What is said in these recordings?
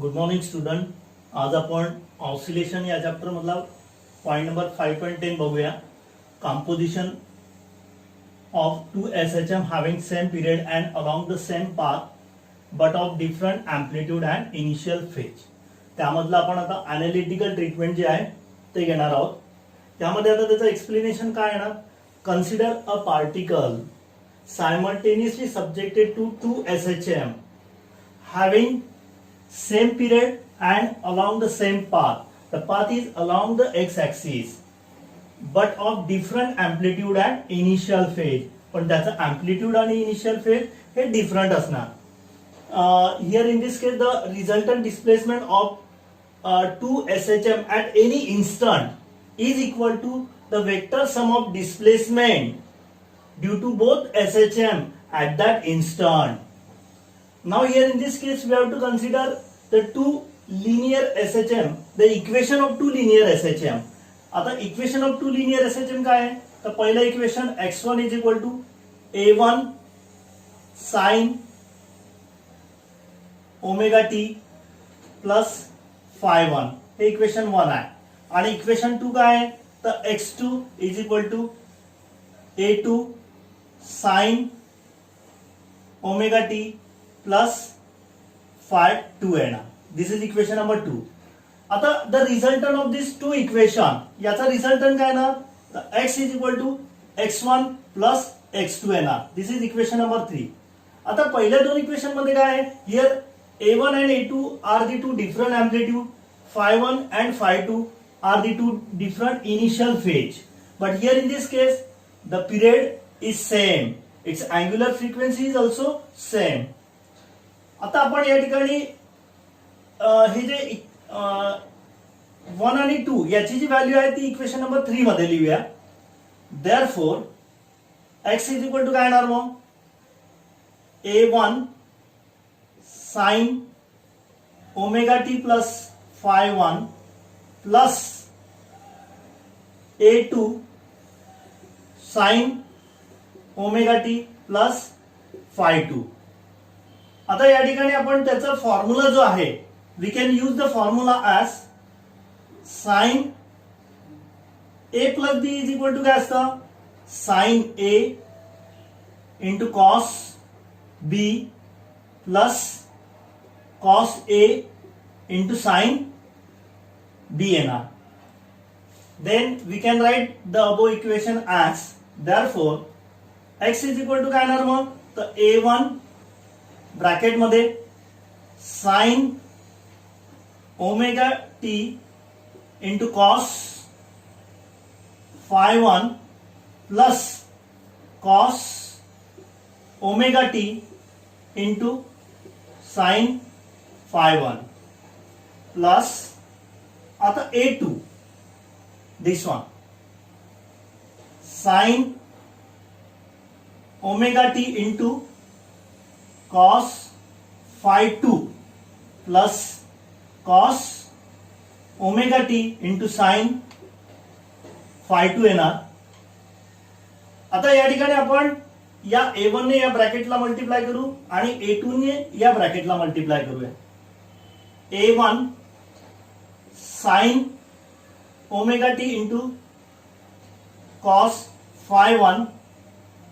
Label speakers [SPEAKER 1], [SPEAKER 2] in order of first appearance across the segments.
[SPEAKER 1] Good morning student. आज आपण oscillation या चॅप्टर मधला पॉइंट नंबर 5.10 बघूया. Composition of two SHM having same period and along the same path but of different amplitude and initial phase. त्यामधलं आपण आता analytical treatment जे आहे ते घेणार आहोत. त्यामध्ये आता त्याचं एक्सप्लेनेशन काय येणार. Consider a particle simultaneously subjected to two SHM having same period and along the same path. The path is along the x-axis but of different amplitude and initial phase. पण त्याचा amplitude आणि initial phase हे different असणार. Here in this case the resultant displacement of two SHM at any instant is equal to the vector sum of displacement due to both SHM at that instant. Now here in this case we have to consider the two linear SHM, the equation of two linear SHM. आता equation of two linear SHM काय आहे. तर पहिला equation x1 is equal to a1 sin omega T plus phi1 हे equation 1 आहे. आणि equation 2 काय आहे. तर x2 is equal to a2 sin omega T plus phi2 येणार. This is equation number 2. आता the resultant of this two equation, याचा resultant काय येणार. तर x is equal to x1 plus x2 येणार. This is equation number 3. आता पहिल्या दोन इक्वेशन मध्ये काय आहे. Here a1 and a2 are the two different amplitude, phi1 and phi2 are the two different initial phase. But here in this case the period is same, it's angular frequency is also same. आता आपण या ठिकाणी हे जे 1 आणि 2 याची जी value आहे ती इक्वेशन नंबर 3 मध्ये लिहूया. Therefore x is equal to काय येणार मग. a1 sine omega T plus phi1 plus a2 sine omega T plus phi2. आता या ठिकाणी आपण त्याचा फॉर्म्युला जो आहे, we can use the formula as sine A plus B is equal to काय असतं. Sine A into cos B plus cos A into sine B येणार. Then we can write the above equation as therefore X is equal to काय येणार मग. तर a1 bracket मध्ये sine omega T into cos phi1 plus cos omega T into sine phi1 plus आता a2 this one sine omega T into cos phi2 plus cos omega T into sine phi2 येणार. आता या ठिकाणी आपण या a1 ने या ब्रॅकेटला multiply करू आणि a2 ने या ब्रॅकेटला मल्टिप्लाय करूया. a1 sine omega T into cos phi1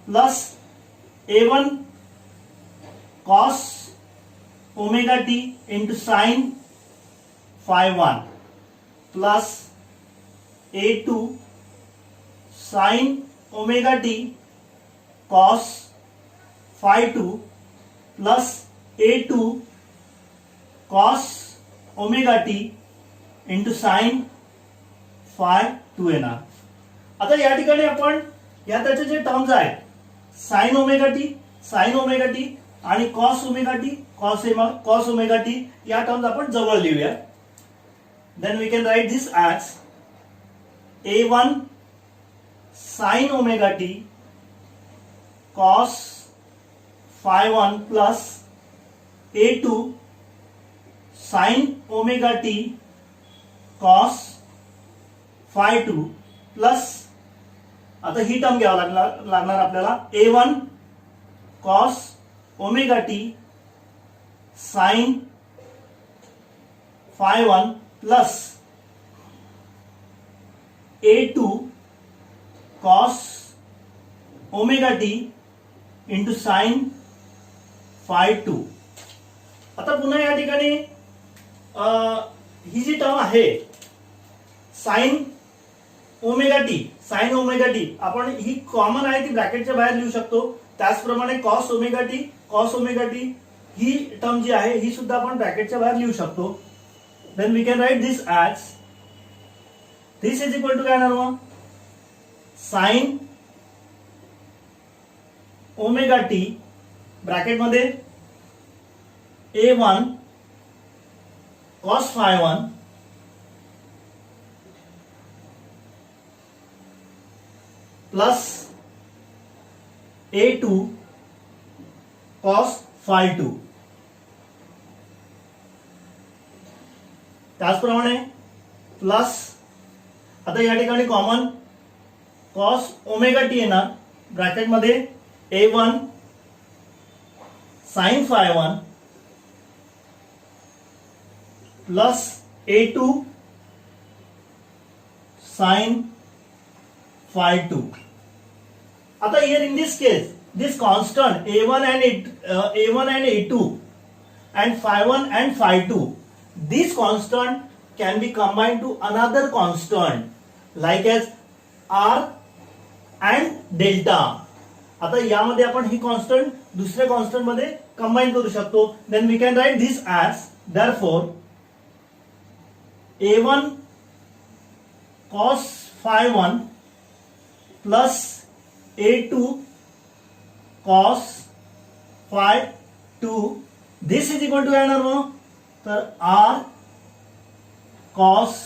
[SPEAKER 1] plus a1 cos omega T into sine phi1 plus a2 sine omega T cos phi2 plus a2 cos omega T into sine phi2 येणार. आता या ठिकाणी आपण या त्याचे जे terms आहेत sine omega T आणि कॉस ओमेगा टी या टर्म्स आपण जवळ लिहूया. Then we can write this as a1 sine omega T cos phi1 plus a2 sine omega T cos phi2 plus आता ही टर्म घ्यावं लागणार आपल्याला a1 cos omega T sine phi1 plus a2 cos omega T into sine phi2. आता पुन्हा या ठिकाणी ही जी टर्म आहे साइन ओमेगा टी आपण ही कॉमन आहे ती ब्रॅकेटच्या बाहेर लिहू शकतो. त्याचप्रमाणे कॉस ओमेगा टी ही टर्म जी आहे ही सुद्धा आपण ब्रॅकेटच्या बाहेर लिहू शकतो. Then we can write this as this is equal to काय येणार मग साइन ओमेगा टी ब्रॅकेटमध्ये a1 cos phi1 plus a2 cos phi2. त्याचप्रमाणे प्लस आता या ठिकाणी कॉमन cos ओमेगा टी येणार ब्रॅकेटमध्ये a1 sin phi1 plus a2 sin phi2. आता here in this case this constant a1 and a2 and phi1 and phi2, this constant can be combined to another constant like as r and delta. आता यामध्ये आपण ही constant दुसऱ्या constant मध्ये combine करू शकतो. Then we can write this as therefore a1 cos phi1 plus a2 cos phi2 this is equal to काय येणार मग तर r cos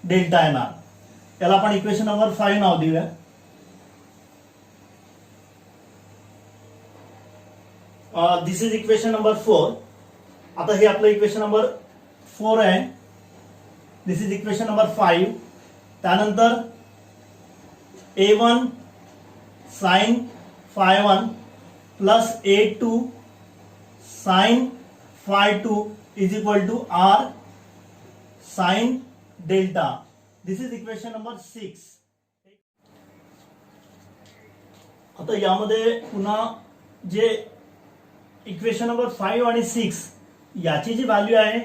[SPEAKER 1] डेल्टा येणार. याला आपण इक्वेशन नंबर 5 नाव देऊया. दिस इज इक्वेशन नंबर 4. आता हे आपलं इक्वेशन नंबर 4 आहे. This is equation number 5. त्यानंतर a1 sin phi1 plus a2 sin phi2 is equal to r sin delta. This is equation number 6. आता यामध्ये पुन्हा जे इक्वेशन नंबर 5 आणि 6 याची जी व्हॅल्यू आहे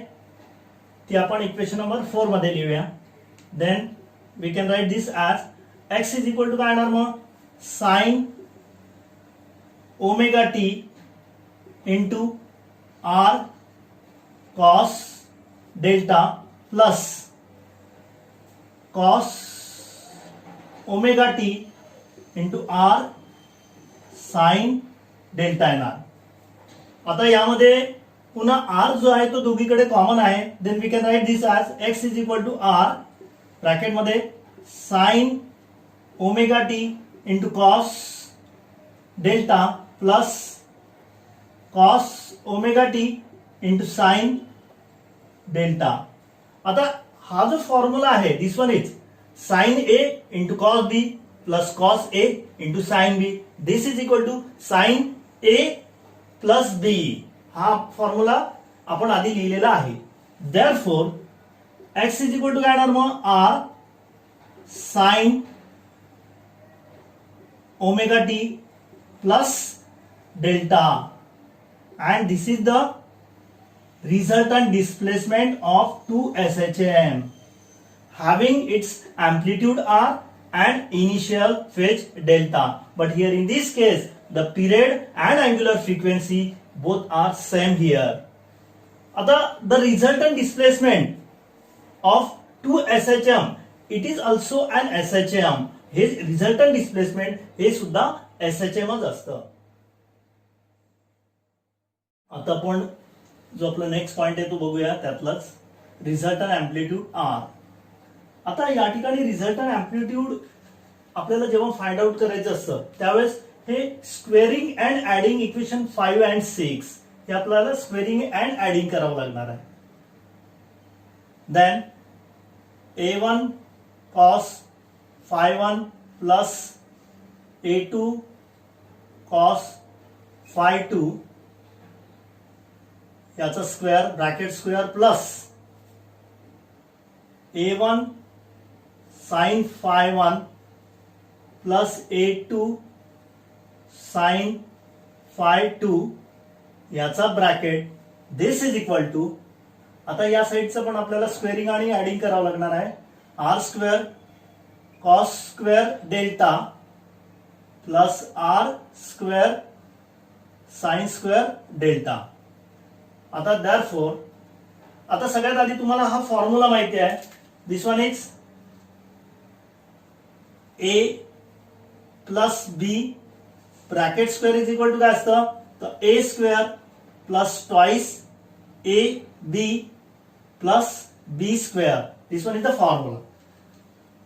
[SPEAKER 1] ती आपण इक्वेशन नंबर 4 मध्ये लिहूया. Then we can write this as x is equal to काय येणार मग sine omega T into R cos delta plus cos omega T into R sine delta येणार. आता यामध्ये पुन्हा आर जो आहे तो दोघीकडे कॉमन आहे. Then we can write this as X is equal to R ब्रॅकेटमध्ये sine omega T into cos delta plus cos omega T into sine delta. आता हा जो फॉर्म्युला आहे this one is sine A into cos B plus cos A into sine B. This is equal to sine A plus B. हा formula आपण आधी लिहिलेला आहे. Therefore X is equal to काय येणार मग R sine omega T plus delta and this is the resultant displacement of 2 SHM having its amplitude R and initial phase delta. But here in this case the period and angular frequency both are same here. आता the resultant displacement of 2 SHM it is also an SHM. हे resultant displacement हे सुद्धा SHM च असतं. आता आपण जो आपला नेक्स्ट पॉइंट आहे तो बघूया त्यातलाच रिझल्टंट अँप्लिट्यूड आर. आता या ठिकाणी रिझल्टंट अँप्लिट्यूड आपल्याला जेव्हा फाइंड आउट करायचं असतं त्यावेळेस हे squaring and adding equation 5 and 6 हे आपल्याला स्क्वेअरिंग अँड ऍडिंग करावं लागणार आहे. Then a1 cos phi1 plus a2 cos phi2 याचा square bracket square plus A1 sin phi 1 plus A2 sin phi 2 याचा bracket this is equal to, आता या साईडचं पण आपल्याला स्क्वेअरिंग आणि ऍडिंग करावं लागणार आहे, R square cos square delta plus R square sine square delta. आता देअरफॉर आता सगळ्यात आधी तुम्हाला हा फॉर्म्युला माहिती आहे, this one is A plus B bracket square is equal to काय असतं, तर A square plus twice A B plus B square. This one is the formula.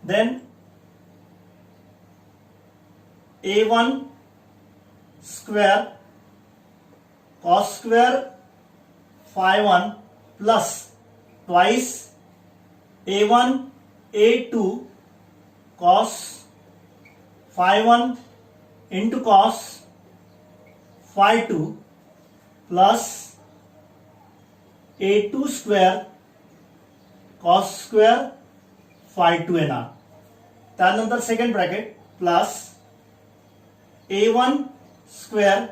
[SPEAKER 1] Then A1 square cos square phi 1 plus twice A1 A2 cos phi 1 into cos phi 2 plus A2 square cos square phi 2 येणार. त्यानंतर second bracket plus A1 square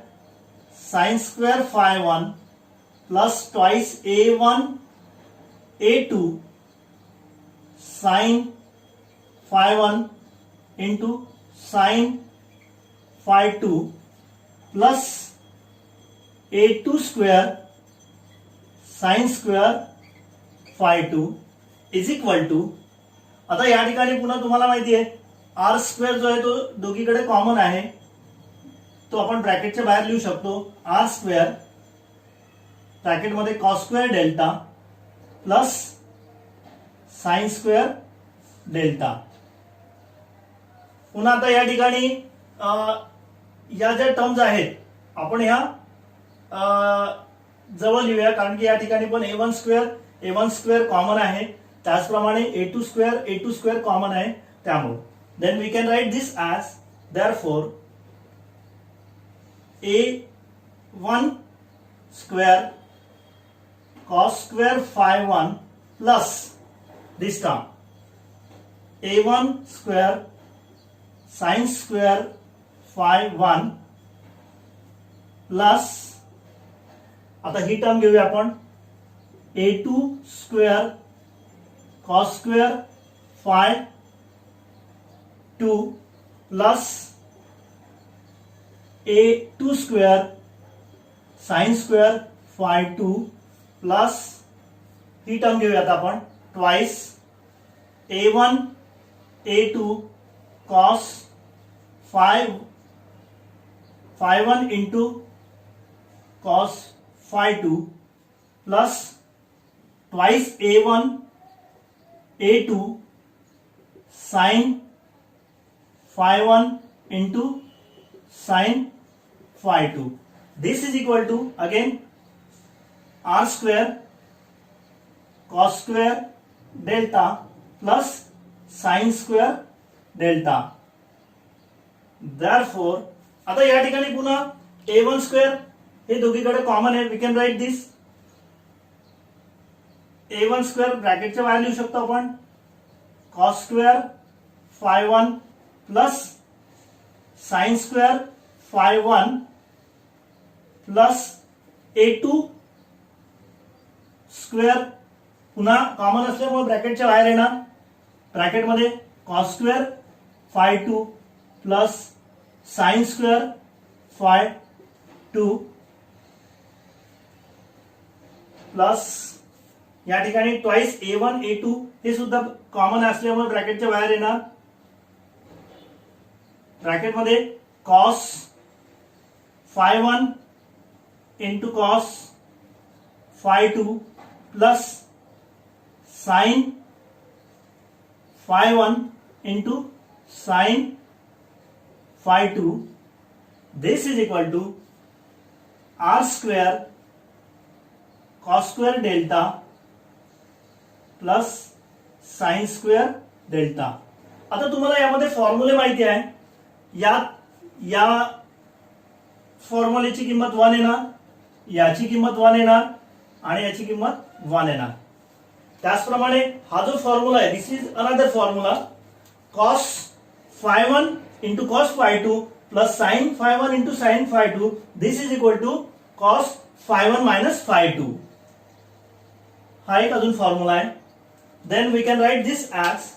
[SPEAKER 1] sin square phi 1 plus twice A1 A2 sin phi 1 into sin phi 2 plus A2 square sin square phi 2 is equal to, आता या ठिकाणी पुन्हा तुम्हाला माहिती आहे R square जो आहे तो दोघीकडे कॉमन आहे, तो आपण ब्रॅकेटच्या बाहेर लिहू शकतो, आर स्क्वेअर ब्रॅकेटमध्ये cos square delta plus sine square delta. पुन्हा आता या ठिकाणी या ज्या टर्म्स आहेत आपण ह्या जवळ लिहूया, कारण की या ठिकाणी पण A1 स्क्वेअर कॉमन आहे, त्याचप्रमाणे A2 स्क्वेअर कॉमन आहे, त्यामुळे then we can write this as therefore A1 square cos square phi 1 plus this term A1 square sin square phi 1 plus, आता ही टर्म घेऊया आपण, A2 square cos square phi 2 plus A2 square sin square phi 2 plus ही term घेऊयात आपण twice A1 A2 cos phi 1 into cos phi 2 plus twice A1 A2 sin phi 1 into sin phi 2. This is equal to again r square cos square delta plus sin square delta. Therefore आता या ठिकाणी पुन्हा A1 square हे दोघीकडे common आहे, we can write this A1 square ब्रॅकेटच्या बाहेर लिहू शकतो आपण, cos square phi 1 plus sin square phi 1 plus A2 square पुन्हा कॉमन असल्यामुळे ब्रॅकेटच्या बाहेर येणार, ब्रॅकेटमध्ये cos square phi 2 plus sin square phi 2 plus या ठिकाणी ट्वाइस A1 A2 हे सुद्धा कॉमन असल्यामुळे ब्रॅकेटच्या बाहेर येणार, ब्रॅकेटमध्ये cos phi 1 into cos phi 2 plus sin phi 1 into sin phi 2. This is equal to r square cos square delta plus sin square delta. आता तुम्हाला यामध्ये फॉर्म्युले माहिती आहे, या फॉर्म्युलेची किंमत 1 येणार, याची किंमत 1 येणार आणि याची किंमत 1 येणार. त्याचप्रमाणे हा जो फॉर्म्युला आहे this is another formula cos phi1 into cos phi2 plus sin phi1 into sin phi2 this is equal to cos phi1 minus phi2 हा एक अजून फॉर्म्युला आहे. Then we can write this as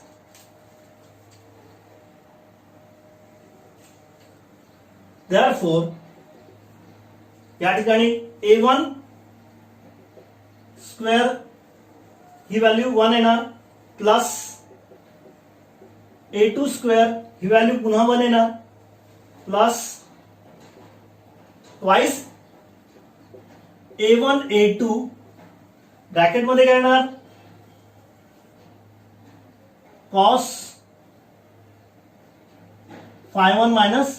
[SPEAKER 1] therefore या ठिकाणी a1 square ही value 1 येणार plus a2 square ही value पुन्हा 1 येणार plus twice a1 a2 bracket मध्ये काय येणार cos phi1 minus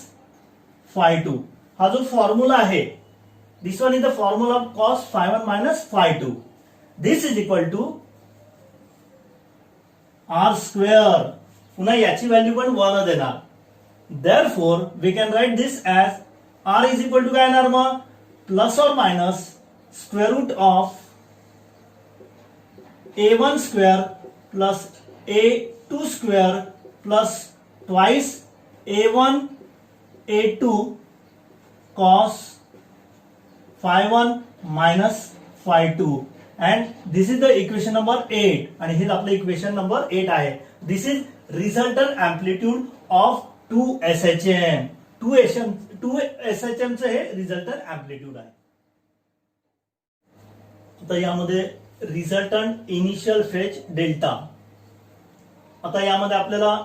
[SPEAKER 1] phi2 हा जो फॉर्म्युला आहे this one is the formula of cos phi1 minus phi2 this is equal to r square पुन्हा याची व्हॅल्यू पण 1 देणार. Therefore we can write this as r is equal to काय येणार मग plus or minus square root of a1 square plus a2 square plus twice a1 a2 cos phi1 minus phi2 and this is the equation number 8 आणि हे आपलं equation number 8 आहे. This is resultant amplitude of 2 SHM. 2 SHM चं हे resultant amplitude आहे. आता यामध्ये resultant initial phase delta. आता यामध्ये आपल्याला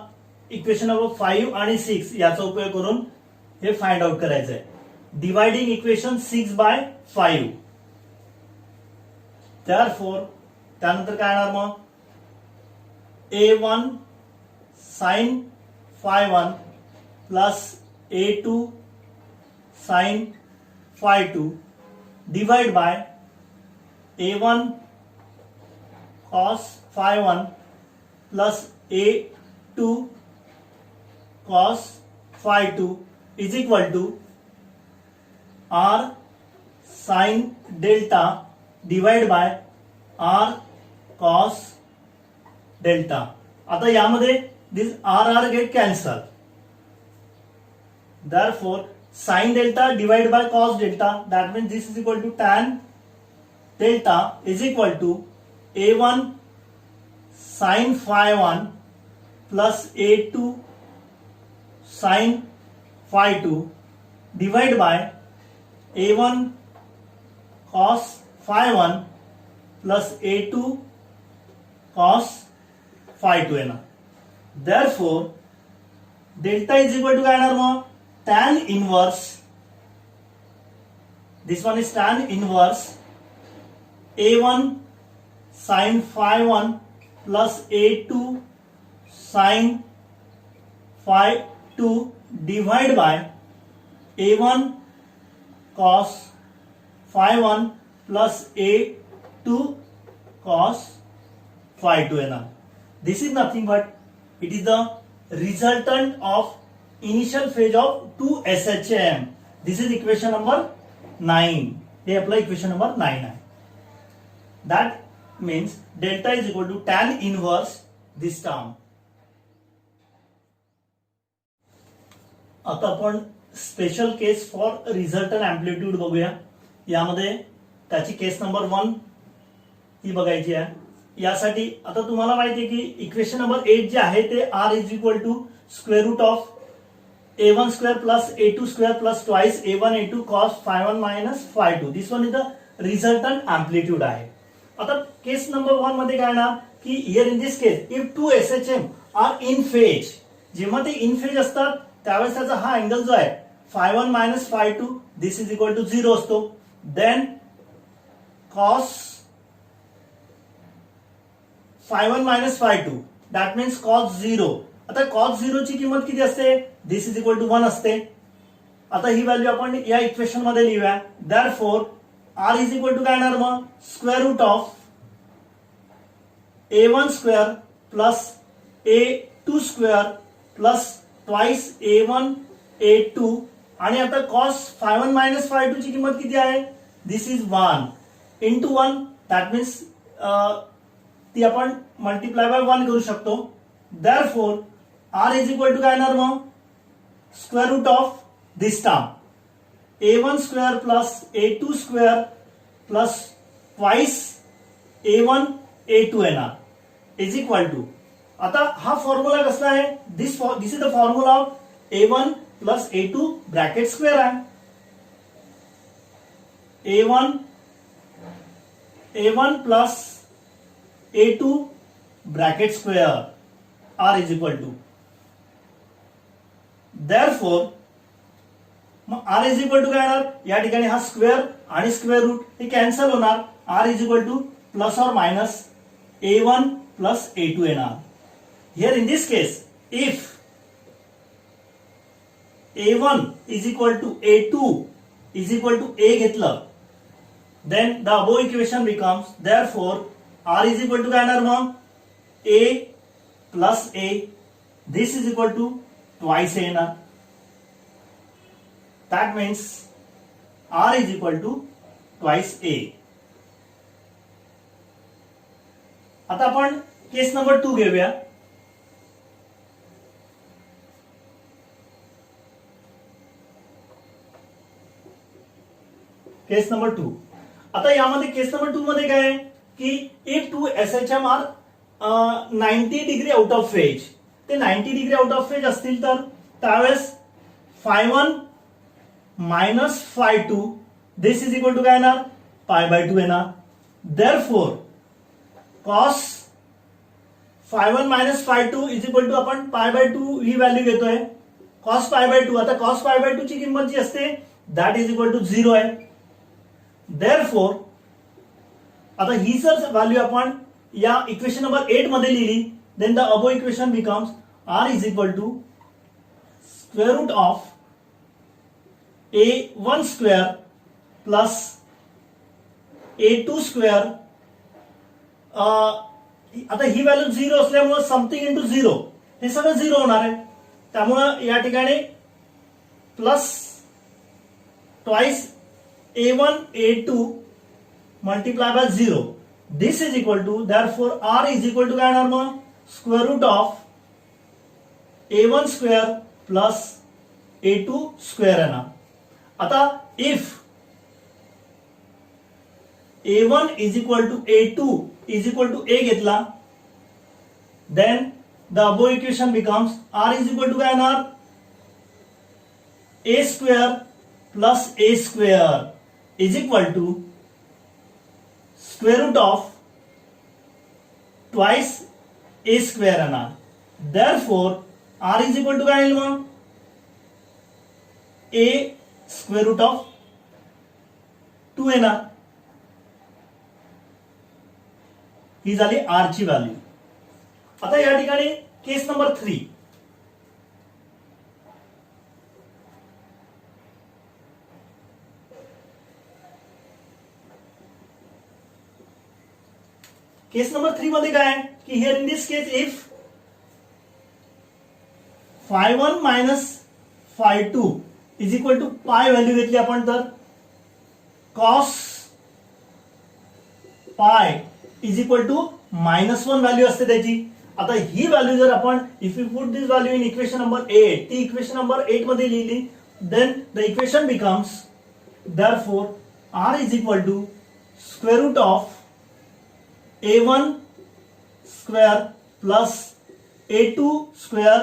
[SPEAKER 1] इक्वेशन नंबर 5 आणि 6 याचा उपयोग करून हे फाइंड आउट करायचं आहे. Dividing equation 6 by 5. therefore त्यानंतर काय येणार मग a1 sin phi1 plus a2 sin phi2 divide by a1 cos phi1 plus a2 cos phi2 is equal to r sin delta divide by r cos delta. आता यामध्ये दिस r get cancel. therefore sin delta divided by cos delta that means this is equal to tan delta is equal to a1 sin phi1 plus a2 sin phi2 divide by a1 cos phi1 plus a2 cos phi2 येणार. therefore delta is equal to काय येणार मग tan inverse this one is tan inverse a1 sin phi1 plus a2 sin phi2 divide by a1 cos phi1 plus a2 cos phi2 येणार. This is nothing but it is the resultant of initial phase of 2 SHM. This is equation number 9. हे आपलं equation number 9 आहे. That means delta is equal to tan inverse this term. आता आपण special case for resultant amplitude बघूया. यामध्ये त्याची केस number 1 ही बघायची आहे. यासाठी आता तुम्हाला माहिती आहे की इक्वेशन नंबर 8 जे आहे ते r is equal to square root of a1 square plus a2 square plus twice a1 a2 cos phi1 minus phi2 this one is the resultant amplitude आहे. आता केस नंबर 1 मध्ये काय ना की here in this case if 2 SHM are in phase, जेव्हा ते in phase असतात त्यावेळेस त्याचा हा अँगल जो आहे phi1 minus phi2 this is equal to 0 असतो. Then cos phi1 minus phi2 that means cos 0. आता cos 0 ची किंमत किती असते दिस इज इक्वल टू 1 असते. आता ही व्हॅल्यू आपण या इक्वेशन मध्ये लिहूया. therefore r is equal to काय येणार मग square root of a1 square plus a2 square plus twice a1 a2 आणि आता cos phi1 minus phi2 ची किंमत किती आहे this is 1 into 1 that means ती आपण मल्टिप्लाय बाय 1 करू शकतो. Therefore R is equal to काय येणार मग square root of this term a1 square plus a2 square plus twice a1 a2 येणार इज इक्वल टू. आता हा फॉर्म्युला कसला आहे this is the formula of a1 plus a2 bracket square आहे. a1 plus a2 bracket square R is equal to. Therefore मग R is equal to काय येणार या ठिकाणी हा स्क्वेअर आणि स्क्वेअर रूट हे कॅन्सल होणार. R is equal to plus or minus a1 plus a2 येणार. Here in this case if a1 is equal to a2 is equal to a घेतलं then the above equation becomes therefore r is equal to काय येणार मग a plus a this is equal to twice a येणार. that means r is equal to twice a. आता आपण केस number 2 घेऊया. केस number 2. आता यामध्ये केस नंबर 2 मध्ये काय आहे की if two SHM are 90 degree out of phase, ते 90 डिग्री आउट ऑफ फेज असतील तर त्यावेळेस φ1 minus φ2 this is equal to काय येणार π/2 येणार. Therefore cos φ1 minus φ2 is equal to आपण π/2 ही व्हॅल्यू घेतोय कॉस π/2. आता कॉस π/2 ची किंमत जी असते दॅट इज इक्वल टू 0 आहे. देअरफॉर आता ही जर व्हॅल्यू आपण या इक्वेशन नंबर 8 मध्ये लिहिली then the above equation becomes R is equal to square root of a1 square plus a2 square. आता ही व्हॅल्यू 0 असल्यामुळे समथिंग इंटू 0 हे सगळं 0 होणार आहे. त्यामुळे या ठिकाणी plus twice a1 a2 multiply by 0 this is equal to therefore r is equal to काय येणार मग square root of a1 square plus a2 square येणार. आता if a1 is equal to a2 is equal to a घेतला then the above equation becomes r is equal to काय येणार a square plus a square is equal to square root of twice a square येणार. Therefore r is equal to काय येईल मग a square root of 2 येणार. ही झाली r ची value. आता या ठिकाणी केस नंबर 3. केस नंबर 3 मध्ये काय आहे की here in this case if φ1 minus φ2 is equal to pi value घेतली आपण तर cos pi is equal to -1 value असते त्याची. आता ही व्हॅल्यू जर आपण if you put this value in equation number 8 ती इक्वेशन नंबर 8 मध्ये लिहिली then the equation becomes therefore r is equal to square root of a1 square plus a2 square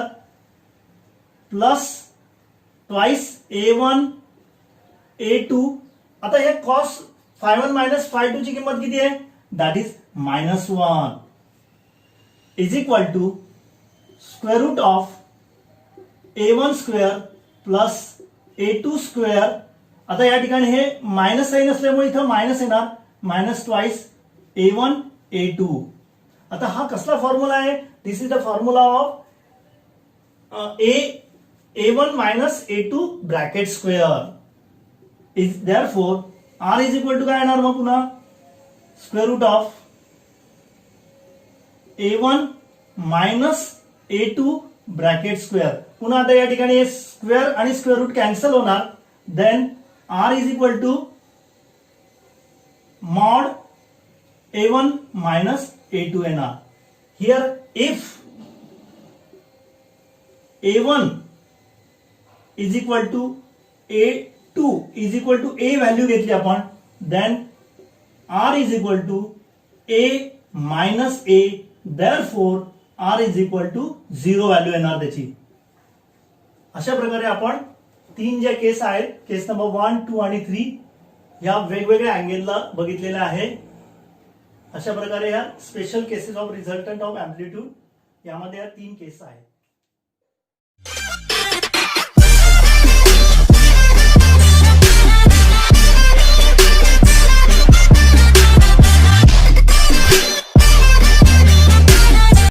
[SPEAKER 1] plus twice a1 a2. आता हे cos φ1 minus φ2 ची किंमत किती आहे that is -1 is equal to square root of a1 square plus a2 square. आता या ठिकाणी हे मायनस साइन असल्यामुळे इथं मायनस येणार मायनस ट्वाइस a1 a2. आता हा कसला फॉर्म्युला आहे this is the formula of a1 minus a2 bracket square is therefore r is equal to काय येणार मग पुन्हा square root of a1 minus a2 bracket square. पुन्हा आता या ठिकाणी स्क्वेअर आणि स्क्वेअर रूट कॅन्सल होणार then r is equal to mod A1 minus A2 NR. Here if A1 is equal to A2 is equal to A value घेतली आपण, then R is equal to A minus A, therefore R is equal to 0 value येणार त्याची. अशा प्रकारे आपण तीन ज्या केस आहेत, केस नंबर 1, 2 आणि 3 ह्या वेगवेगळ्या अँगलला बघितलेल्या आहे. अशा प्रकारे ह्या special cases of resultant of amplitude यामध्ये या तीन केस आहेत.